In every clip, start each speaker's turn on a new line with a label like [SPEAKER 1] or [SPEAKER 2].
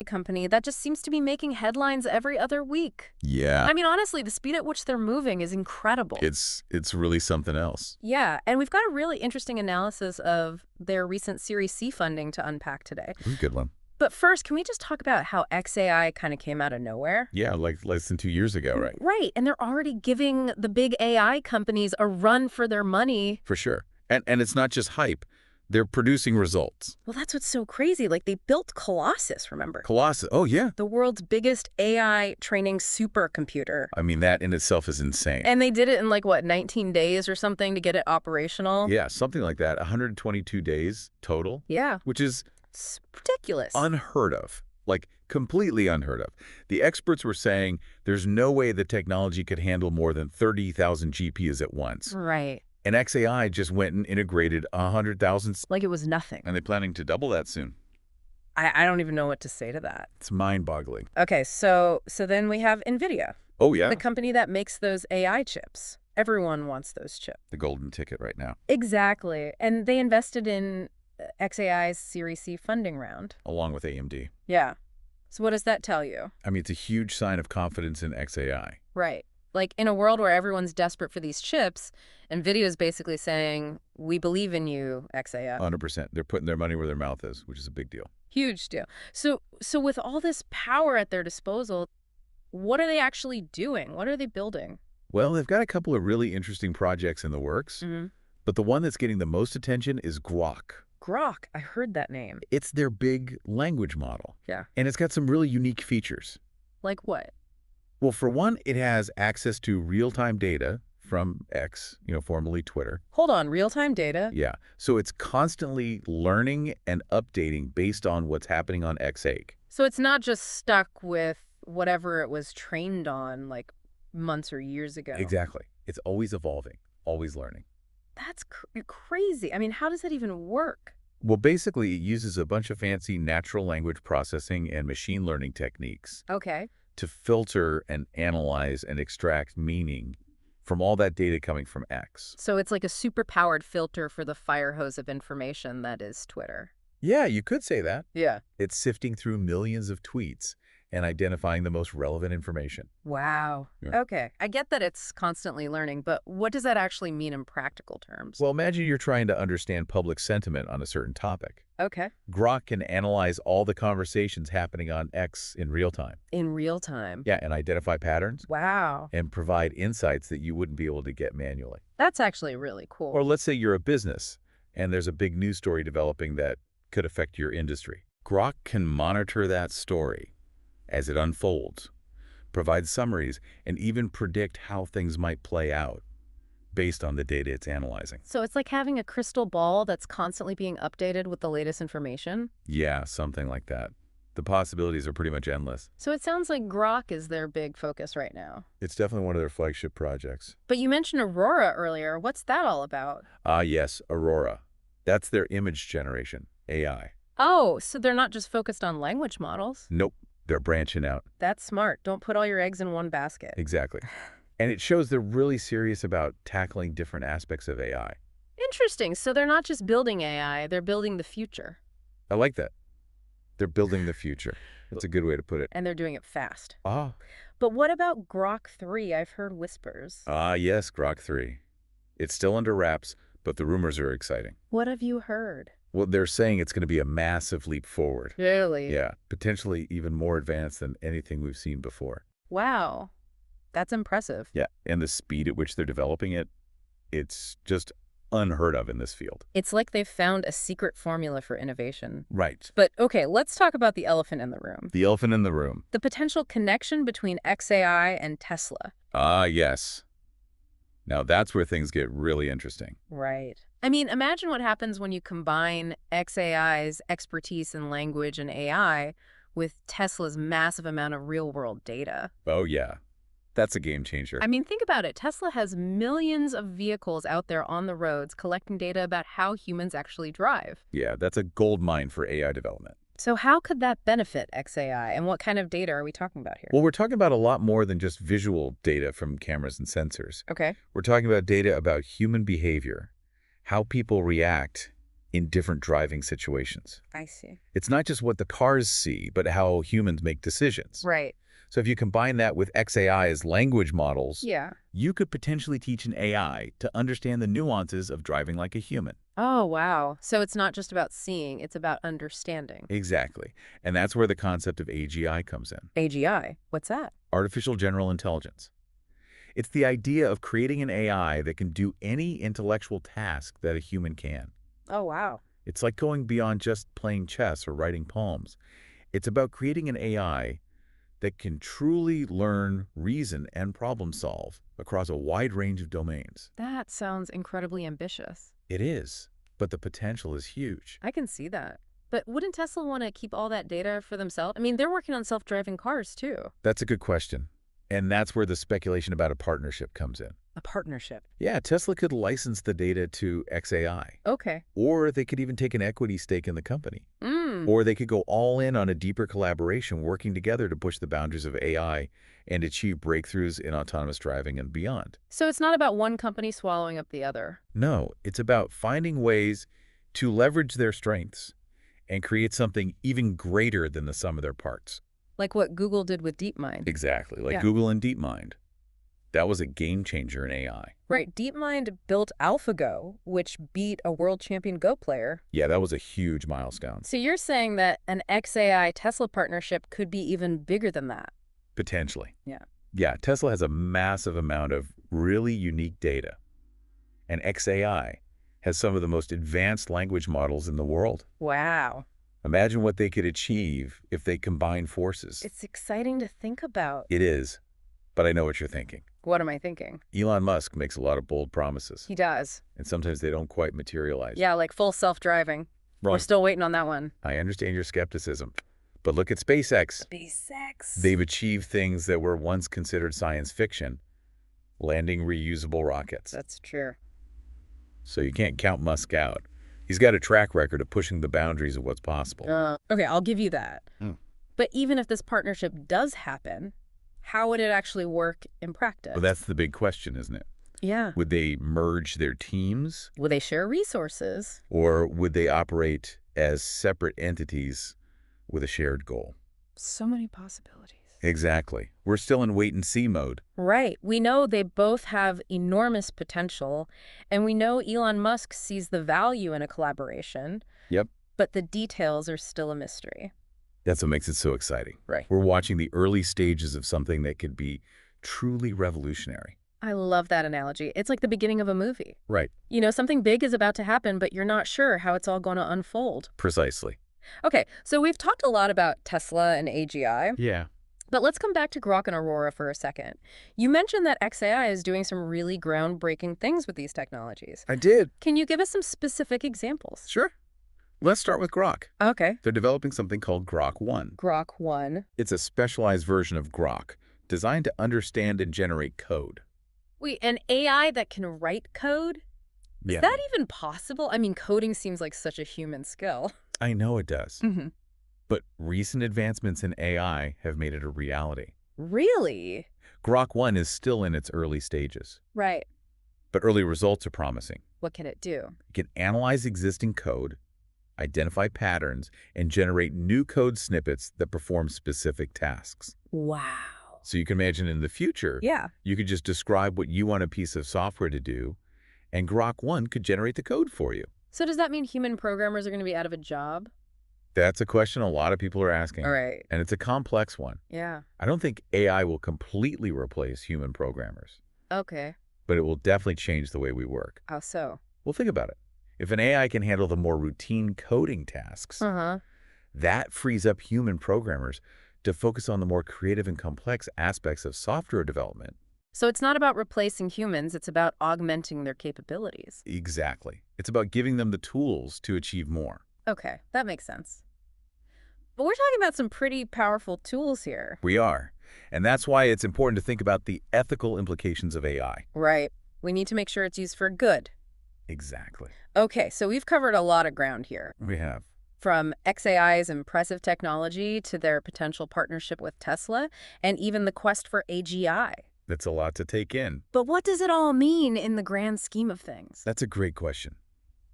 [SPEAKER 1] company that just seems to be making headlines every other week.
[SPEAKER 2] Yeah.
[SPEAKER 1] I mean, honestly, the speed at which they're moving is incredible.
[SPEAKER 2] It's really something else.
[SPEAKER 1] Yeah, and we've got a really interesting analysis of their recent Series C funding to unpack today.
[SPEAKER 2] Good one.
[SPEAKER 1] But first, can we just talk about how XAI kind of came out of nowhere?
[SPEAKER 2] Yeah, like less than 2 years ago, right?
[SPEAKER 1] Right, and they're already giving the big AI companies a run for their money.
[SPEAKER 2] For sure. And it's not just hype. They're producing results.
[SPEAKER 1] Well, that's what's so crazy. Like, they built Colossus, remember?
[SPEAKER 2] Colossus. Oh, yeah.
[SPEAKER 1] The world's biggest AI training supercomputer.
[SPEAKER 2] I mean, that in itself is insane.
[SPEAKER 1] And they did it in, like, what, 19 days or something to get it operational?
[SPEAKER 2] Yeah, something like that. 122 days total.
[SPEAKER 1] Yeah.
[SPEAKER 2] Which is
[SPEAKER 1] It's ridiculous.
[SPEAKER 2] unheard of. Like, completely unheard of. The experts were saying there's no way the technology could handle more than 30,000 GPUs at once.
[SPEAKER 1] Right.
[SPEAKER 2] And XAI just went and integrated 100,000.
[SPEAKER 1] Like it was nothing.
[SPEAKER 2] And they're planning to double that soon.
[SPEAKER 1] I don't even know what to say to that.
[SPEAKER 2] It's mind-boggling.
[SPEAKER 1] Okay, so then we have NVIDIA,
[SPEAKER 2] Oh, yeah.
[SPEAKER 1] the company that makes those AI chips. Everyone wants those chips.
[SPEAKER 2] The golden ticket right now.
[SPEAKER 1] Exactly. And they invested in XAI's Series C funding round.
[SPEAKER 2] Along with AMD.
[SPEAKER 1] Yeah. So what does that tell you?
[SPEAKER 2] I mean, it's a huge sign of confidence in XAI.
[SPEAKER 1] Right. Like, in a world where everyone's desperate for these chips, NVIDIA is basically saying, we believe in you, XAI.
[SPEAKER 2] 100%. They're putting their money where their mouth is, which is a big deal.
[SPEAKER 1] Huge deal. So with all this power at their disposal, what are they actually doing? What are they building?
[SPEAKER 2] Well, they've got a couple of really interesting projects in the works, but the one that's getting the most attention is Grock.
[SPEAKER 1] Grock. I heard that name.
[SPEAKER 2] It's their big language model.
[SPEAKER 1] Yeah.
[SPEAKER 2] And it's got some really unique features.
[SPEAKER 1] Like what?
[SPEAKER 2] Well, for one, it has access to real-time data from X, formerly Twitter.
[SPEAKER 1] Hold on, real-time data?
[SPEAKER 2] Yeah. So it's constantly learning and updating based on what's happening on XAI.
[SPEAKER 1] So it's not just stuck with whatever it was trained on, like, months or years ago.
[SPEAKER 2] Exactly. It's always evolving, always learning.
[SPEAKER 1] That's crazy. I mean, how does that even work?
[SPEAKER 2] Well, basically, it uses a bunch of fancy natural language processing and machine learning techniques
[SPEAKER 1] Okay.
[SPEAKER 2] to filter and analyze and extract meaning from all that data coming from X.
[SPEAKER 1] So it's like a super-powered filter for the fire hose of information that is Twitter.
[SPEAKER 2] Yeah, you could say that.
[SPEAKER 1] Yeah.
[SPEAKER 2] It's sifting through millions of tweets and identifying the most relevant information.
[SPEAKER 1] Wow.
[SPEAKER 2] Yeah.
[SPEAKER 1] Okay. I get that it's constantly learning, but what does that actually mean in practical terms?
[SPEAKER 2] Well, imagine you're trying to understand public sentiment on a certain topic.
[SPEAKER 1] Okay.
[SPEAKER 2] Grock can analyze all the conversations happening on X in real time.
[SPEAKER 1] In real time?
[SPEAKER 2] Yeah, and identify patterns
[SPEAKER 1] Wow.
[SPEAKER 2] and provide insights that you wouldn't be able to get manually.
[SPEAKER 1] That's actually really cool.
[SPEAKER 2] Or let's say you're a business and there's a big news story developing that could affect your industry. Grock can monitor that story as it unfolds, provide summaries, and even predict how things might play out based on the data it's analyzing.
[SPEAKER 1] So it's like having a crystal ball that's constantly being updated with the latest information?
[SPEAKER 2] Yeah, something like that. The possibilities are pretty much endless.
[SPEAKER 1] So it sounds like Grock is their big focus right now.
[SPEAKER 2] It's definitely one of their flagship projects.
[SPEAKER 1] But you mentioned Aurora earlier. What's that all about?
[SPEAKER 2] Ah, yes, Aurora. That's their image generation, AI.
[SPEAKER 1] Oh, so they're not just focused on language models?
[SPEAKER 2] Nope, they're branching out.
[SPEAKER 1] That's smart. Don't put all your eggs in one basket.
[SPEAKER 2] Exactly. And it shows they're really serious about tackling different aspects of AI.
[SPEAKER 1] Interesting. So they're not just building AI, they're building the future.
[SPEAKER 2] I like that. They're building the future. That's a good way to put it.
[SPEAKER 1] And they're doing it fast.
[SPEAKER 2] Ah.
[SPEAKER 1] But what about Grock 3? I've heard whispers.
[SPEAKER 2] Ah, yes, Grock 3. It's still under wraps, but the rumors are exciting.
[SPEAKER 1] What have you heard?
[SPEAKER 2] Well, they're saying it's going to be a massive leap forward.
[SPEAKER 1] Really?
[SPEAKER 2] Yeah, potentially even more advanced than anything we've seen before.
[SPEAKER 1] Wow. That's impressive.
[SPEAKER 2] Yeah, and the speed at which they're developing it, it's just unheard of in this field.
[SPEAKER 1] It's like they've found a secret formula for innovation.
[SPEAKER 2] Right.
[SPEAKER 1] But okay, let's talk about the elephant in the room.
[SPEAKER 2] The elephant in the room.
[SPEAKER 1] The potential connection between XAI and Tesla.
[SPEAKER 2] Ah, yes. Now that's where things get really interesting.
[SPEAKER 1] Right. I mean, imagine what happens when you combine XAI's expertise in language and AI with Tesla's massive amount of real-world data.
[SPEAKER 2] Oh, yeah. That's a game changer.
[SPEAKER 1] I mean, think about it. Tesla has millions of vehicles out there on the roads collecting data about how humans actually drive.
[SPEAKER 2] Yeah, that's a gold mine for AI development.
[SPEAKER 1] So how could that benefit XAI, and what kind of data are we talking about here?
[SPEAKER 2] Well, we're talking about a lot more than just visual data from cameras and sensors.
[SPEAKER 1] Okay.
[SPEAKER 2] We're talking about data about human behavior, how people react in different driving situations.
[SPEAKER 1] I see.
[SPEAKER 2] It's not just what the cars see, but how humans make decisions.
[SPEAKER 1] Right.
[SPEAKER 2] So if you combine that with XAI's language models,
[SPEAKER 1] Yeah.
[SPEAKER 2] you could potentially teach an AI to understand the nuances of driving like a human.
[SPEAKER 1] Oh, wow. So it's not just about seeing, it's about understanding.
[SPEAKER 2] Exactly. And that's where the concept of AGI comes in.
[SPEAKER 1] AGI, what's that?
[SPEAKER 2] Artificial General Intelligence. It's the idea of creating an AI that can do any intellectual task that a human can.
[SPEAKER 1] Oh, wow.
[SPEAKER 2] It's like going beyond just playing chess or writing poems. It's about creating an AI that can truly learn, reason, and problem solve across a wide range of domains.
[SPEAKER 1] That sounds incredibly ambitious.
[SPEAKER 2] It is, but the potential is huge.
[SPEAKER 1] I can see that. But wouldn't Tesla want to keep all that data for themselves? I mean, they're working on self-driving cars, too.
[SPEAKER 2] That's a good question. And that's where the speculation about a partnership comes in.
[SPEAKER 1] A partnership.
[SPEAKER 2] Yeah, Tesla could license the data to XAI.
[SPEAKER 1] Okay.
[SPEAKER 2] Or they could even take an equity stake in the company.
[SPEAKER 1] Mm.
[SPEAKER 2] Or they could go all in on a deeper collaboration, working together to push the boundaries of AI and achieve breakthroughs in autonomous driving and beyond.
[SPEAKER 1] So it's not about one company swallowing up the other.
[SPEAKER 2] No, it's about finding ways to leverage their strengths and create something even greater than the sum of their parts.
[SPEAKER 1] Like what Google did with DeepMind.
[SPEAKER 2] Exactly, like
[SPEAKER 1] Yeah.
[SPEAKER 2] Google and DeepMind. That was a game changer in AI.
[SPEAKER 1] Right. DeepMind built AlphaGo, which beat a world champion Go player.
[SPEAKER 2] Yeah, that was a huge milestone.
[SPEAKER 1] So you're saying that an XAI Tesla partnership could be even bigger than that?
[SPEAKER 2] Potentially.
[SPEAKER 1] Yeah.
[SPEAKER 2] Yeah, Tesla has a massive amount of really unique data. And XAI has some of the most advanced language models in the world.
[SPEAKER 1] Wow.
[SPEAKER 2] Imagine what they could achieve if they combine forces.
[SPEAKER 1] It's exciting to think about.
[SPEAKER 2] It is, but I know what you're thinking.
[SPEAKER 1] What am I thinking?
[SPEAKER 2] Elon Musk makes a lot of bold promises,
[SPEAKER 1] He does.
[SPEAKER 2] and sometimes they don't quite materialize.
[SPEAKER 1] Yeah, like full self-driving.
[SPEAKER 2] Wrong.
[SPEAKER 1] We're still waiting on that one.
[SPEAKER 2] I understand your skepticism, but look at SpaceX.
[SPEAKER 1] SpaceX.
[SPEAKER 2] They've achieved things that were once considered science fiction, landing reusable rockets.
[SPEAKER 1] That's true.
[SPEAKER 2] So you can't count Musk out. He's got a track record of pushing the boundaries of what's possible.
[SPEAKER 1] Okay, I'll give you that.
[SPEAKER 2] Hmm.
[SPEAKER 1] But even if this partnership does happen, how would it actually work in practice?
[SPEAKER 2] Well, that's the big question, isn't it?
[SPEAKER 1] Yeah.
[SPEAKER 2] Would they merge their teams,
[SPEAKER 1] Will they share resources?
[SPEAKER 2] or would they operate as separate entities with a shared goal?
[SPEAKER 1] So many possibilities.
[SPEAKER 2] Exactly. We're still in wait-and-see mode.
[SPEAKER 1] Right. We know they both have enormous potential, and we know Elon Musk sees the value in a collaboration.
[SPEAKER 2] Yep.
[SPEAKER 1] But the details are still a mystery.
[SPEAKER 2] That's what makes it so exciting.
[SPEAKER 1] Right.
[SPEAKER 2] We're watching the early stages of something that could be truly revolutionary.
[SPEAKER 1] I love that analogy. It's like the beginning of a movie.
[SPEAKER 2] Right.
[SPEAKER 1] You know, something big is about to happen, but you're not sure how it's all going to unfold.
[SPEAKER 2] Precisely.
[SPEAKER 1] Okay, so we've talked a lot about Tesla and AGI.
[SPEAKER 2] Yeah.
[SPEAKER 1] But let's come back to Grock and Aurora for a second. You mentioned that XAI is doing some really groundbreaking things with these technologies.
[SPEAKER 2] I did.
[SPEAKER 1] Can you give us some specific examples?
[SPEAKER 2] Sure. Let's start with Grock.
[SPEAKER 1] Okay.
[SPEAKER 2] They're developing something called Grock 1.
[SPEAKER 1] Grock 1.
[SPEAKER 2] It's a specialized version of Grock designed to understand and generate code.
[SPEAKER 1] Wait, an AI that can write code?
[SPEAKER 2] Yeah.
[SPEAKER 1] Is that even possible? I mean, coding seems like such a human skill.
[SPEAKER 2] I know it does.
[SPEAKER 1] Mm-hmm.
[SPEAKER 2] But recent advancements in AI have made it a reality.
[SPEAKER 1] Really?
[SPEAKER 2] Grock 1 is still in its early stages,
[SPEAKER 1] Right.
[SPEAKER 2] but early results are promising.
[SPEAKER 1] What can it do?
[SPEAKER 2] It can analyze existing code, identify patterns, and generate new code snippets that perform specific tasks.
[SPEAKER 1] Wow.
[SPEAKER 2] So you can imagine in the future,
[SPEAKER 1] Yeah.
[SPEAKER 2] you could just describe what you want a piece of software to do, and Grock 1 could generate the code for you.
[SPEAKER 1] So does that mean human programmers are going to be out of a job?
[SPEAKER 2] That's a question a lot of people are asking.
[SPEAKER 1] All right.
[SPEAKER 2] And it's a complex one.
[SPEAKER 1] Yeah.
[SPEAKER 2] I don't think AI will completely replace human programmers,
[SPEAKER 1] Okay.
[SPEAKER 2] but it will definitely change the way we work.
[SPEAKER 1] How so?
[SPEAKER 2] Well, think about it. If an AI can handle the more routine coding tasks,
[SPEAKER 1] Uh-huh.
[SPEAKER 2] that frees up human programmers to focus on the more creative and complex aspects of software development.
[SPEAKER 1] So it's not about replacing humans, it's about augmenting their capabilities.
[SPEAKER 2] Exactly. It's about giving them the tools to achieve more.
[SPEAKER 1] Okay, that makes sense. But we're talking about some pretty powerful tools here.
[SPEAKER 2] We are. And that's why it's important to think about the ethical implications of AI.
[SPEAKER 1] Right. We need to make sure it's used for good.
[SPEAKER 2] Exactly.
[SPEAKER 1] Okay, so we've covered a lot of ground here.
[SPEAKER 2] We have.
[SPEAKER 1] From XAI's impressive technology to their potential partnership with Tesla, and even the quest for AGI.
[SPEAKER 2] That's a lot to take in.
[SPEAKER 1] But what does it all mean in the grand scheme of things?
[SPEAKER 2] That's a great question.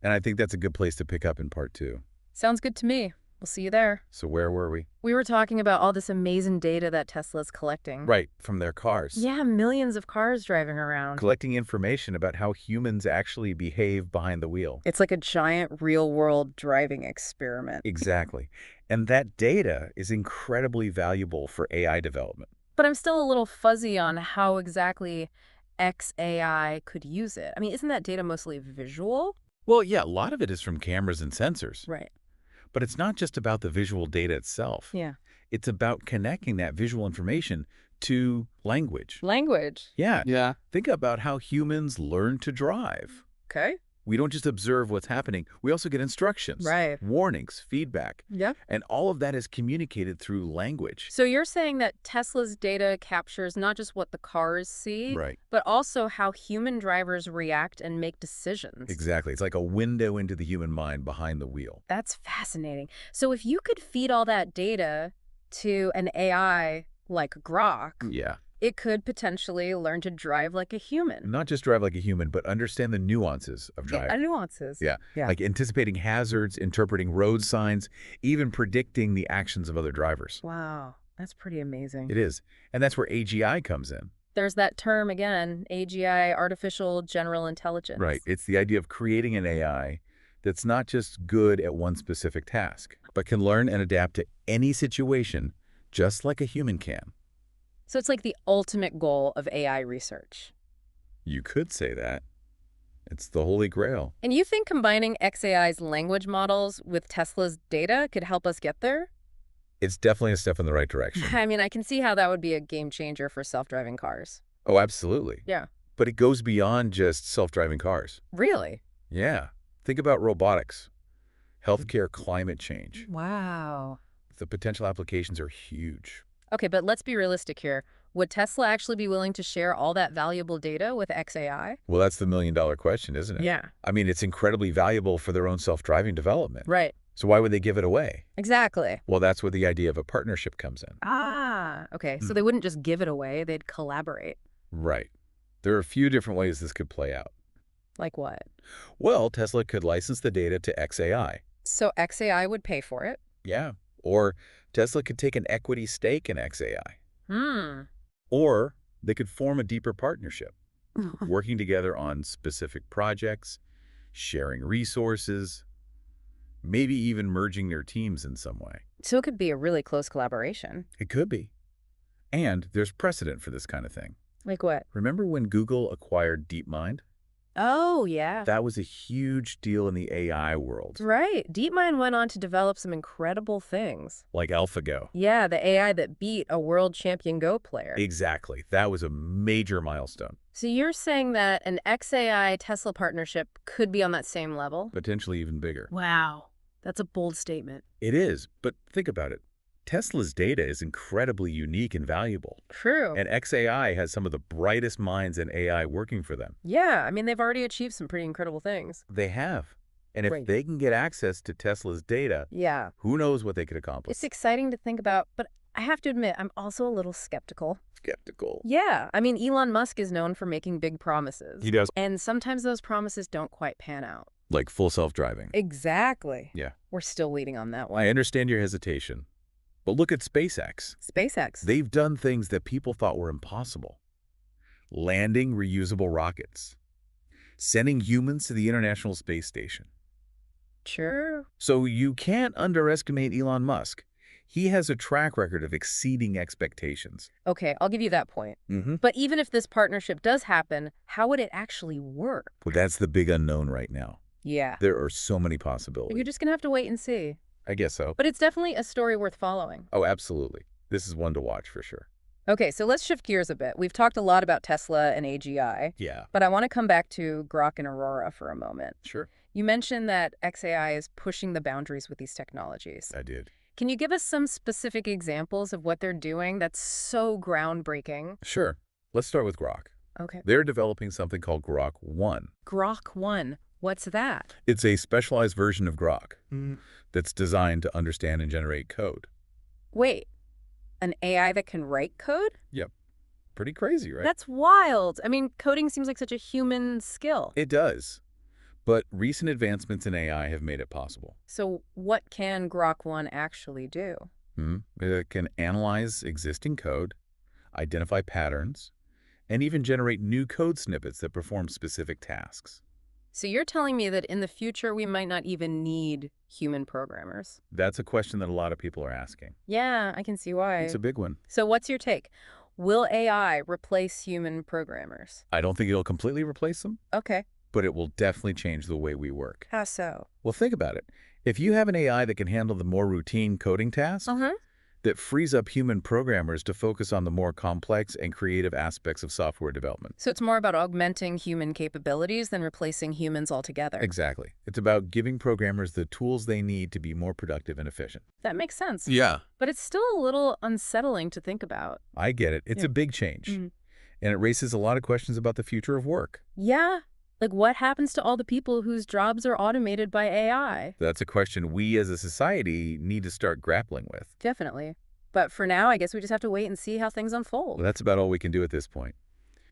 [SPEAKER 2] And I think that's a good place to pick up in part 2.
[SPEAKER 1] Sounds good to me. We'll see you there.
[SPEAKER 2] So where were we?
[SPEAKER 1] We were talking about all this amazing data that Tesla's collecting.
[SPEAKER 2] Right, from their cars.
[SPEAKER 1] Yeah, millions of cars driving around.
[SPEAKER 2] Collecting information about how humans actually behave behind the wheel.
[SPEAKER 1] It's like a giant real-world driving experiment.
[SPEAKER 2] Exactly. And that data is incredibly valuable for AI development.
[SPEAKER 1] But I'm still a little fuzzy on how exactly XAI could use it. I mean, isn't that data mostly visual?
[SPEAKER 2] Well, yeah, a lot of it is from cameras and sensors.
[SPEAKER 1] Right.
[SPEAKER 2] But it's not just about the visual data itself.
[SPEAKER 1] Yeah.
[SPEAKER 2] It's about connecting that visual information to language.
[SPEAKER 1] Language.
[SPEAKER 2] Yeah.
[SPEAKER 3] Yeah.
[SPEAKER 2] Think about how humans learn to drive.
[SPEAKER 1] Okay.
[SPEAKER 2] We don't just observe what's happening. We also get instructions,
[SPEAKER 1] Right.
[SPEAKER 2] warnings, feedback.
[SPEAKER 1] Yeah.
[SPEAKER 2] And all of that is communicated through language.
[SPEAKER 1] So you're saying that Tesla's data captures not just what the cars see,
[SPEAKER 2] Right.
[SPEAKER 1] but also how human drivers react and make decisions.
[SPEAKER 2] Exactly. It's like a window into the human mind behind the wheel.
[SPEAKER 1] That's fascinating. So if you could feed all that data to an AI like Grock,
[SPEAKER 2] Yeah.
[SPEAKER 1] it could potentially learn to drive like a human.
[SPEAKER 2] Not just drive like a human, but understand the nuances of driving.
[SPEAKER 1] Nuances.
[SPEAKER 2] Yeah.
[SPEAKER 1] Yeah.
[SPEAKER 2] Like anticipating hazards, interpreting road signs, even predicting the actions of other drivers.
[SPEAKER 1] Wow. That's pretty amazing.
[SPEAKER 2] It is. And that's where AGI comes in.
[SPEAKER 1] There's that term again, AGI, artificial general intelligence.
[SPEAKER 2] Right. It's the idea of creating an AI that's not just good at one specific task, but can learn and adapt to any situation just like a human can.
[SPEAKER 1] So it's like the ultimate goal of AI research.
[SPEAKER 2] You could say that. It's the holy grail.
[SPEAKER 1] And you think combining XAI's language models with Tesla's data could help us get there?
[SPEAKER 2] It's definitely a step in the right direction.
[SPEAKER 1] I mean, I can see how that would be a game changer for self-driving cars.
[SPEAKER 2] Oh, absolutely.
[SPEAKER 1] Yeah.
[SPEAKER 2] But it goes beyond just self-driving cars.
[SPEAKER 1] Really?
[SPEAKER 2] Yeah. Think about robotics, healthcare, climate change.
[SPEAKER 1] Wow.
[SPEAKER 2] The potential applications are huge.
[SPEAKER 1] Okay, but let's be realistic here. Would Tesla actually be willing to share all that valuable data with XAI?
[SPEAKER 2] Well, that's the million-dollar question, isn't it?
[SPEAKER 1] Yeah.
[SPEAKER 2] I mean, it's incredibly valuable for their own self-driving development.
[SPEAKER 1] Right.
[SPEAKER 2] So why would they give it away?
[SPEAKER 1] Exactly.
[SPEAKER 2] Well, that's where the idea of a partnership comes in.
[SPEAKER 1] Ah, okay. So they wouldn't just give it away, they'd collaborate.
[SPEAKER 2] Right. There are a few different ways this could play out.
[SPEAKER 1] Like what?
[SPEAKER 2] Well, Tesla could license the data to XAI.
[SPEAKER 1] So XAI would pay for it?
[SPEAKER 2] Yeah. Or Tesla could take an equity stake in XAI.
[SPEAKER 1] Hmm.
[SPEAKER 2] Or they could form a deeper partnership, working together on specific projects, sharing resources, maybe even merging their teams in some way.
[SPEAKER 1] So it could be a really close collaboration.
[SPEAKER 2] It could be. And there's precedent for this kind of thing.
[SPEAKER 1] Like what?
[SPEAKER 2] Remember when Google acquired DeepMind?
[SPEAKER 1] Oh, yeah.
[SPEAKER 2] That was a huge deal in the AI world,
[SPEAKER 1] Right. DeepMind went on to develop some incredible things.
[SPEAKER 2] like AlphaGo.
[SPEAKER 1] Yeah, the AI that beat a world champion Go player.
[SPEAKER 2] Exactly. That was a major milestone,
[SPEAKER 1] So you're saying that an XAI-Tesla partnership could be on that same level?
[SPEAKER 2] potentially even bigger.
[SPEAKER 1] Wow. That's a bold statement.
[SPEAKER 2] It is, but think about it. Tesla's data is incredibly unique and valuable,
[SPEAKER 1] True.
[SPEAKER 2] and XAI has some of the brightest minds in AI working for them.
[SPEAKER 1] Yeah, I mean, they've already achieved some pretty incredible things.
[SPEAKER 2] They have. And if
[SPEAKER 1] Right.
[SPEAKER 2] they can get access to Tesla's data,
[SPEAKER 1] Yeah.
[SPEAKER 2] who knows what they could accomplish.
[SPEAKER 1] It's exciting to think about, but I have to admit, I'm also a little skeptical.
[SPEAKER 2] Skeptical.
[SPEAKER 1] Yeah, I mean, Elon Musk is known for making big promises.
[SPEAKER 2] He does.
[SPEAKER 1] And sometimes those promises don't quite pan out.
[SPEAKER 2] Like full self-driving.
[SPEAKER 1] Exactly.
[SPEAKER 2] Yeah.
[SPEAKER 1] We're still waiting on that one.
[SPEAKER 2] I understand your hesitation. But look at SpaceX.
[SPEAKER 1] SpaceX.
[SPEAKER 2] They've done things that people thought were impossible. Landing reusable rockets. Sending humans to the International Space Station.
[SPEAKER 1] Sure.
[SPEAKER 2] So you can't underestimate Elon Musk. He has a track record of exceeding expectations.
[SPEAKER 1] Okay, I'll give you that point. But even if this partnership does happen, how would it actually work?
[SPEAKER 2] Well, that's the big unknown right now.
[SPEAKER 1] Yeah.
[SPEAKER 2] There are so many possibilities.
[SPEAKER 1] You're just going to have to wait and see.
[SPEAKER 2] I guess so.
[SPEAKER 1] But it's definitely a story worth following.
[SPEAKER 2] Oh, absolutely. This is one to watch for sure.
[SPEAKER 1] Okay, so let's shift gears a bit. We've talked a lot about Tesla and AGI,
[SPEAKER 2] Yeah,
[SPEAKER 1] but I want to come back to Grock and Aurora for a moment.
[SPEAKER 2] sure.
[SPEAKER 1] You mentioned that XAI is pushing the boundaries with these technologies.
[SPEAKER 2] I did.
[SPEAKER 1] Can you give us some specific examples of what they're doing that's so groundbreaking?
[SPEAKER 2] Sure. Let's start with Grock.
[SPEAKER 1] Okay.
[SPEAKER 2] They're developing something called Grock 1.
[SPEAKER 1] Grock 1. What's that?
[SPEAKER 2] It's a specialized version of Grock that's designed to understand and generate code.
[SPEAKER 1] Wait, an AI that can write code?
[SPEAKER 2] Yep. Pretty crazy, right?
[SPEAKER 1] That's wild. I mean, coding seems like such a human skill.
[SPEAKER 2] It does. But recent advancements in AI have made it possible.
[SPEAKER 1] So what can Grock 1 actually do?
[SPEAKER 2] It can analyze existing code, identify patterns, and even generate new code snippets that perform specific tasks.
[SPEAKER 1] So you're telling me that in the future we might not even need human programmers?
[SPEAKER 2] That's a question that a lot of people are asking.
[SPEAKER 1] Yeah, I can see why.
[SPEAKER 2] It's a big one.
[SPEAKER 1] So what's your take? Will AI replace human programmers?
[SPEAKER 2] I don't think it'll completely replace them,
[SPEAKER 1] Okay.
[SPEAKER 2] but it will definitely change the way we work.
[SPEAKER 1] How so?
[SPEAKER 2] Well, think about it. If you have an AI that can handle the more routine coding tasks, that frees up human programmers to focus on the more complex and creative aspects of software development.
[SPEAKER 1] So it's more about augmenting human capabilities than replacing humans altogether.
[SPEAKER 2] Exactly. It's about giving programmers the tools they need to be more productive and efficient.
[SPEAKER 1] That makes sense.
[SPEAKER 2] Yeah.
[SPEAKER 1] But it's still a little unsettling to think about.
[SPEAKER 2] I get it. It's a big change. And it raises a lot of questions about the future of work.
[SPEAKER 1] Yeah. Like, what happens to all the people whose jobs are automated by AI?
[SPEAKER 2] That's a question we as a society need to start grappling with.
[SPEAKER 1] Definitely. But for now, I guess we just have to wait and see how things unfold.
[SPEAKER 2] Well, that's about all we can do at this point.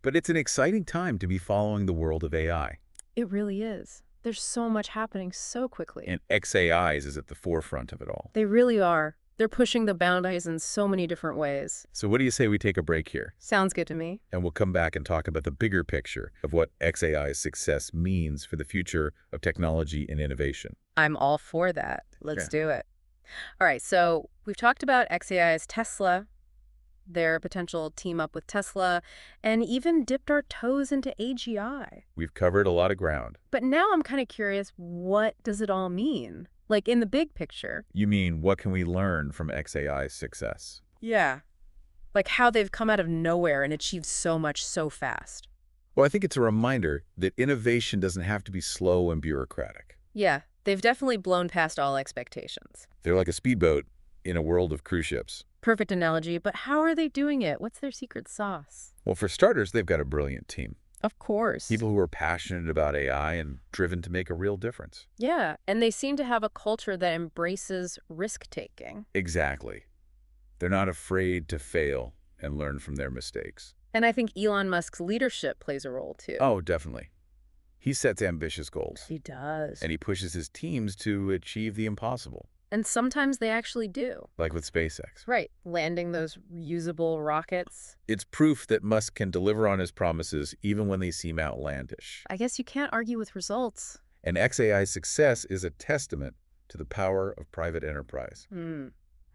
[SPEAKER 2] But it's an exciting time to be following the world of AI.
[SPEAKER 1] It really is. There's so much happening so quickly.
[SPEAKER 2] And XAIs is at the forefront of it all.
[SPEAKER 1] They really are. They're pushing the boundaries in so many different ways.
[SPEAKER 2] So what do you say we take a break here?
[SPEAKER 1] Sounds good to me.
[SPEAKER 2] And we'll come back and talk about the bigger picture of what XAI's success means for the future of technology and innovation.
[SPEAKER 1] I'm all for that. Let's do it. All right, so we've talked about XAI's Tesla, their potential team up with Tesla, and even dipped our toes into AGI.
[SPEAKER 2] We've covered a lot of ground.
[SPEAKER 1] But now I'm kind of curious, what does it all mean? Like, in the big picture.
[SPEAKER 2] You mean, what can we learn from XAI's success?
[SPEAKER 1] Yeah. Like how they've come out of nowhere and achieved so much so fast.
[SPEAKER 2] Well, I think it's a reminder that innovation doesn't have to be slow and bureaucratic.
[SPEAKER 1] Yeah, they've definitely blown past all expectations.
[SPEAKER 2] They're like a speedboat in a world of cruise ships.
[SPEAKER 1] Perfect analogy, but how are they doing it? What's their secret sauce?
[SPEAKER 2] Well, for starters, they've got a brilliant team.
[SPEAKER 1] Of course.
[SPEAKER 2] People who are passionate about AI and driven to make a real difference.
[SPEAKER 1] Yeah, and they seem to have a culture that embraces risk-taking.
[SPEAKER 2] Exactly. They're not afraid to fail and learn from their mistakes.
[SPEAKER 1] And I think Elon Musk's leadership plays a role, too.
[SPEAKER 2] Oh, definitely. He sets ambitious goals.
[SPEAKER 1] He does.
[SPEAKER 2] And he pushes his teams to achieve the impossible.
[SPEAKER 1] And sometimes they actually do.
[SPEAKER 2] Like with SpaceX.
[SPEAKER 1] Right, landing those reusable rockets.
[SPEAKER 2] It's proof that Musk can deliver on his promises even when they seem outlandish.
[SPEAKER 1] I guess you can't argue with results.
[SPEAKER 2] And XAI's success is a testament to the power of private enterprise.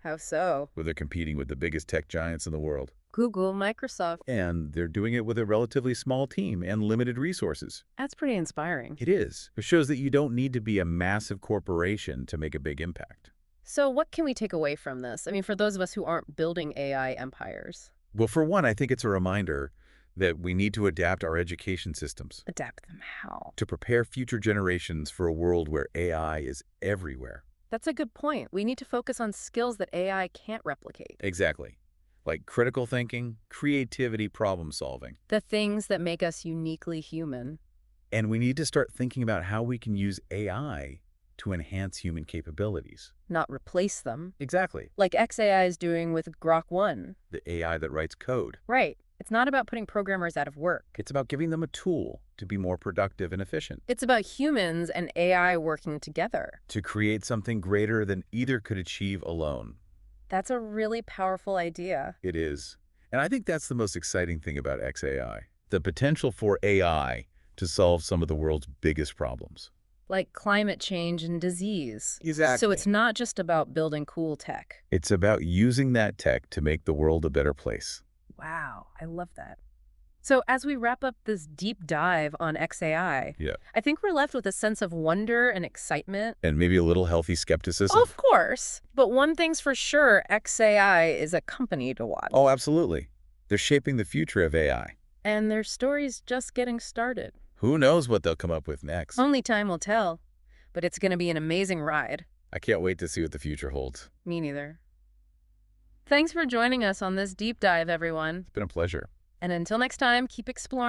[SPEAKER 1] How so?
[SPEAKER 2] Where they're competing with the biggest tech giants in the world.
[SPEAKER 1] Google, Microsoft.
[SPEAKER 2] And they're doing it with a relatively small team and limited resources.
[SPEAKER 1] That's pretty inspiring.
[SPEAKER 2] It is. It shows that you don't need to be a massive corporation to make a big impact.
[SPEAKER 1] So what can we take away from this? I mean, for those of us who aren't building AI empires.
[SPEAKER 2] Well, for one, I think it's a reminder that we need to adapt our education systems.
[SPEAKER 1] Adapt them how?
[SPEAKER 2] To prepare future generations for a world where AI is everywhere.
[SPEAKER 1] That's a good point. We need to focus on skills that AI can't replicate.
[SPEAKER 2] Exactly. Like critical thinking, creativity, problem solving.
[SPEAKER 1] The things that make us uniquely human.
[SPEAKER 2] And we need to start thinking about how we can use AI to enhance human capabilities.
[SPEAKER 1] Not replace them.
[SPEAKER 2] Exactly.
[SPEAKER 1] Like XAI is doing with Grock 1.
[SPEAKER 2] The AI that writes code.
[SPEAKER 1] Right. It's not about putting programmers out of work.
[SPEAKER 2] It's about giving them a tool to be more productive and efficient.
[SPEAKER 1] It's about humans and AI working together.
[SPEAKER 2] To create something greater than either could achieve alone.
[SPEAKER 1] That's a really powerful idea.
[SPEAKER 2] It is. And I think that's the most exciting thing about XAI. The potential for AI to solve some of the world's biggest problems.
[SPEAKER 1] Like climate change and disease.
[SPEAKER 2] Exactly.
[SPEAKER 1] So it's not just about building cool tech.
[SPEAKER 2] It's about using that tech to make the world a better place.
[SPEAKER 1] Wow, I love that. So as we wrap up this deep dive on XAI, I think we're left with a sense of wonder and excitement.
[SPEAKER 2] And maybe a little healthy skepticism.
[SPEAKER 1] Of course. But one thing's for sure, XAI is a company to watch.
[SPEAKER 2] Oh, absolutely. They're shaping the future of AI.
[SPEAKER 1] And their story's just getting started.
[SPEAKER 2] Who knows what they'll come up with next?
[SPEAKER 1] Only time will tell. But it's going to be an amazing ride.
[SPEAKER 2] I can't wait to see what the future holds.
[SPEAKER 1] Me neither. Thanks for joining us on this deep dive, everyone.
[SPEAKER 2] It's been a pleasure.
[SPEAKER 1] And until next time, keep exploring.